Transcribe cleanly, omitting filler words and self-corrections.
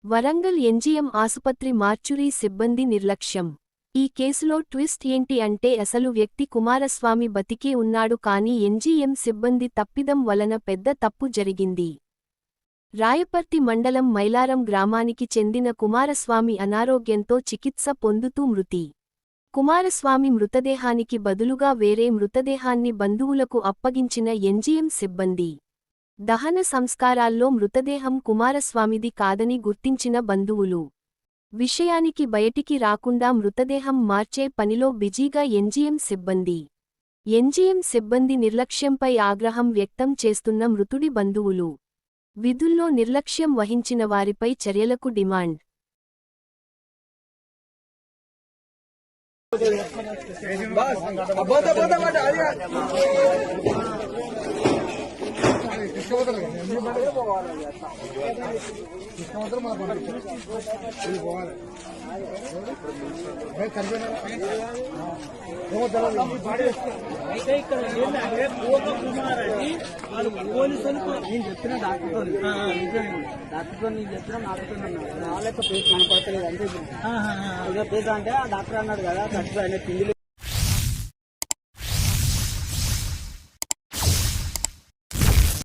Warangal MGM ఆసుపత్రి mortuary సిబ్బంది నిర్లక్ష్యం. ఈ కేసులో ట్విస్ట్ ఏంటి అంటే అసలు వ్యక్తి కుమారస్వామి బతికే ఉన్నాడు కానీ ఎంజీఎం సిబ్బంది తప్పిదం వలన పెద్ద తప్పు జరిగింది. రాయపర్తి మండలం మైలారం గ్రామానికి చెందిన కుమారస్వామి అనారోగ్యంతో చికిత్స పొందుతూ మృతి. కుమారస్వామి మృతదేహానికి బదులుగా వేరే మృతదేహాన్ని బంధువులకు అప్పగించిన ఎంజీఎం సిబ్బంది. దహన సంస్కారాల్లో మృతదేహం కుమారస్వామిది కాదని గుర్తించిన బంధువులు. విషయానికి బయటికి రాకుండా మృతదేహం మార్చే పనిలో బిజీగా ఎంజీఎం సిబ్బంది. ఎంజీఎం సిబ్బంది నిర్లక్ష్యంపై ఆగ్రహం వ్యక్తం చేస్తున్న మృతుడి బంధువులు. విధుల్లో నిర్లక్ష్యం వహించిన వారిపై చర్యలకు డిమాండ్. అయితే ఇక్కడ ఏంటంటే పూర్వ కుమార్ అని వాళ్ళు పోలీసులకు నేను చెప్పిన డాక్టర్తో నేను చెప్పిన నాకుతున్నాను వాళ్ళ పేరు కనపడతలేదు అంటే పేరు అంటే ఆ డాక్టర్ అన్నాడు కదా డాక్టర్ ఆయన తిండి